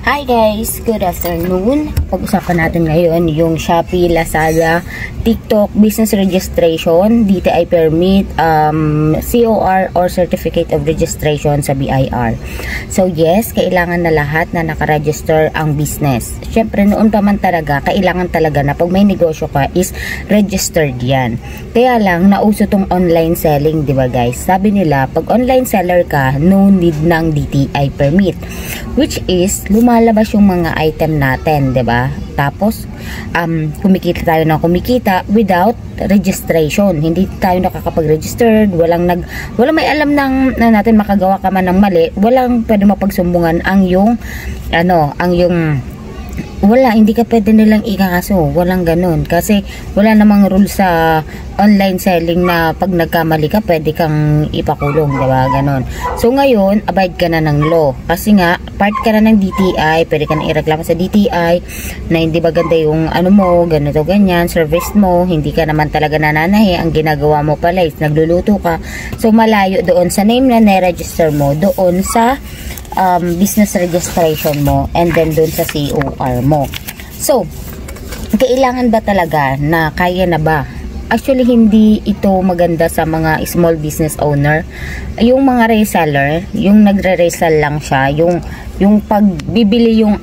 Hi guys! Good afternoon. Pag-usapan natin ngayon yung Shopee, Lazada, TikTok business registration, DTI permit, COR or Certificate of Registration sa BIR. So yes, kailangan na lahat na nakaregister ang business. Siyempre noon pa man talaga, kailangan talaga na pag may negosyo ka is registered yan. Kaya lang, nauso tong online selling, di ba guys? Sabi nila, pag online seller ka, no need ng DTI permit. Which is, lumalabas yung mga item natin, 'di ba? Tapos kumikita tayo ng kumikita without registration. Hindi tayo nakakapag-register, walang may alam na natin makagawa ka man ng mali, walang pwede mapagsumbungan hindi ka pwede nilang ikakaso, walang ganun. Kasi wala namang rule sa online selling na pag nagkamali ka, pwede kang ipakulong, diba? Ganun. So ngayon, abide ka na ng law. Kasi nga, part ka na ng DTI, pwede ka na ireklamo sa DTI na hindi ba ganda yung ganito, ganyan, service mo, hindi ka naman talaga nananahi, ang ginagawa mo pala is nagluluto ka. So malayo doon sa name na na-register mo, doon sa business registration mo, and then doon sa COR mo. So, kailangan ba talaga na kaya na ba? Actually, hindi ito maganda sa mga small business owner. Yung mga reseller, yung nagre-resell lang siya, yung pagbibili yung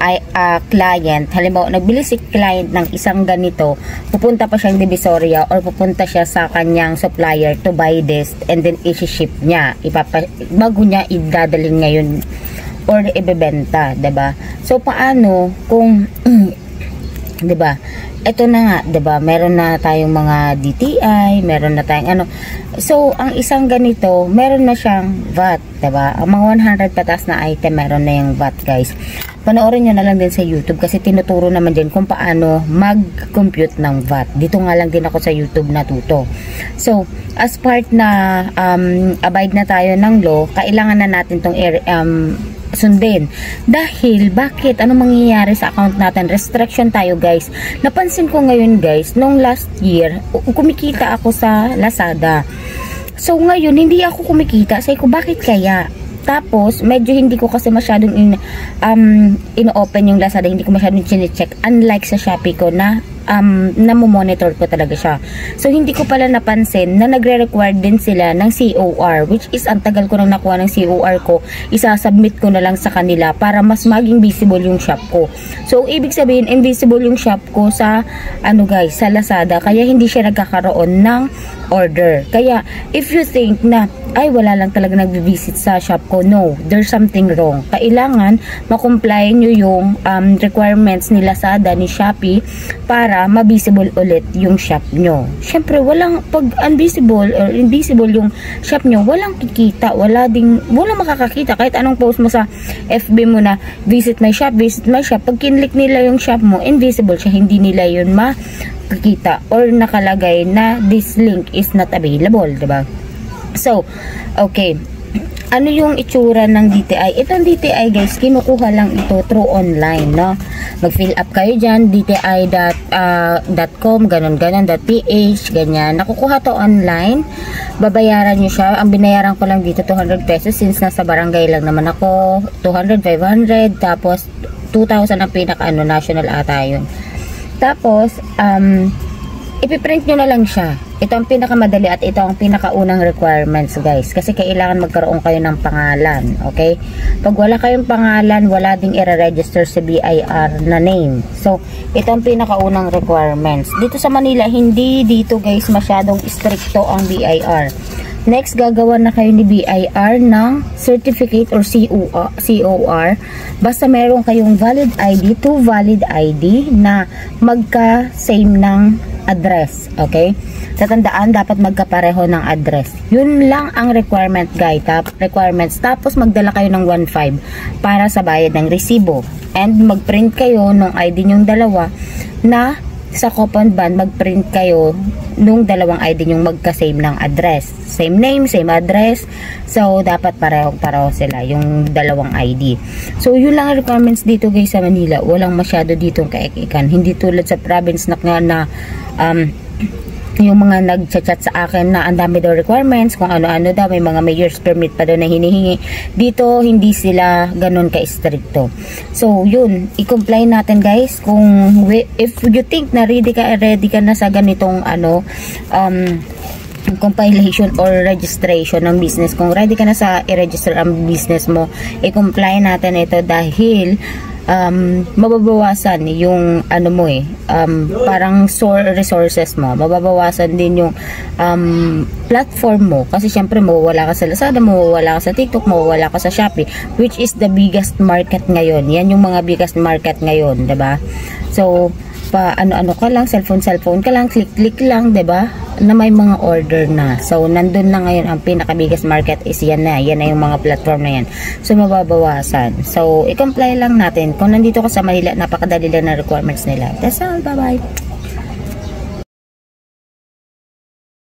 client, halimbawa, nagbili si client ng isang ganito, pupunta pa siyang Divisoria or pupunta siya sa kanyang supplier to buy this, and then i-ship niya. Bago niya idadalhin ngayon or ibebenta, 'di ba? So paano kung 'di ba? Ito na nga, 'di ba? Meron na tayong mga DTI, meron na tayong So, ang isang ganito, meron na siyang VAT, 'di ba? Ang mga 100 patas na item, meron na yung VAT, guys. Panoorin nyo na lang din sa YouTube kasi tinuturo naman din kung paano mag-compute ng VAT. Dito nga lang din ako sa YouTube natuto. So, as part na abide na tayo ng law, kailangan na natin tong sundin. Dahil, bakit? Ano mangyayari sa account natin? Restriction tayo, guys. Napansin ko ngayon, guys, nung last year, kumikita ako sa Lazada. So, ngayon, hindi ako kumikita. Sabi ko, bakit kaya? Tapos, medyo hindi ko kasi masyadong ino-open yung Lazada. Hindi ko masyadong chine-check. Unlike sa Shopee ko na namomonitor ko talaga siya. So, hindi ko pala napansin na nagre-require din sila ng COR, which is ang tagal ko nang nakuha ng COR ko, isasubmit ko na lang sa kanila para mas maging visible yung shop ko. So, ibig sabihin, invisible yung shop ko sa, guys, sa Lazada, kaya hindi siya nagkakaroon ng order. Kaya, if you think na, wala lang talaga nag-visit sa shop ko, no, there's something wrong. Kailangan, makomply nyo yung requirements ni Lazada, ni Shopee, para ma-visible ulit yung shop nyo. Siyempre, pag unvisible or invisible yung shop nyo, walang kikita, walang makakakita. Kahit anong post mo sa FB mo na, visit my shop, pag kinlik nila yung shop mo, invisible siya, hindi nila yun makikita or nakalagay na this link is not available, diba? So, okay. Ano yung itsura ng DTI? Itong DTI, guys, kinukuha lang ito through online, no? Mag-fill up kayo dyan, dti.com, ganon.ph, ganyan. Nakukuha to online. Babayaran nyo siya. Ang binayaran ko lang dito, 200 pesos since nasa barangay lang naman ako. 200, 500, tapos 2,000 ang national ata yun. Tapos, ipiprint nyo na lang siya. Ito ang pinakamadali at ito ang pinakaunang requirements, guys. Kasi kailangan magkaroon kayo ng pangalan. Okay? Pag wala kayong pangalan, wala ding i-register sa BIR na name. So, ito ang pinakaunang requirements. Dito sa Manila, hindi dito, guys, masyadong stricto ang BIR. Next, gagawa na kayo ni BIR ng certificate or COR. Basta meron kayong valid ID, 2 valid ID na magka-same ng address. Okay? Tatandaan, dapat magkapareho ng address. Yun lang ang requirement, guys. Requirements. Tapos, magdala kayo ng 1.5 para sa bayad ng resibo. And, mag-print kayo ng ID nyong dalawa na sa coupon band, mag-print kayo nung dalawang ID nyong magka-same ng address. Same name, same address. So, dapat pareho sila, yung dalawang ID. So, yun lang ang requirements dito, guys, sa Manila. Walang masyado ditong kaikikan. Hindi tulad sa province na yung mga nag-chat sa akin na ang dami daw requirements, kung ano-ano daw, may mga mayor's permit pa daw na hinihingi. Dito, hindi sila ganun ka-stricto. So, yun, i-comply natin guys. If you think na ready ka na sa ganitong compilation or registration ng business, kung ready ka na sa i-register ang business mo, i-comply natin ito dahil mababawasan yung parang resources mo, mababawasan din yung platform mo, kasi syempre mawawala ka sa Lazada, mawawala ka sa TikTok, mawawala ka sa Shopee, which is the biggest market ngayon. Yan yung mga biggest market ngayon, diba? So ano ka lang, cellphone ka lang, click lang, 'di ba? Na may mga order na. So nandun na ngayon ang pinaka biggest market is yan na yung mga platform na yan. So mababawasan. So i-comply lang natin. Kung nandito ka sa Manila, napakadali lang na requirements nila. That's all. Bye bye.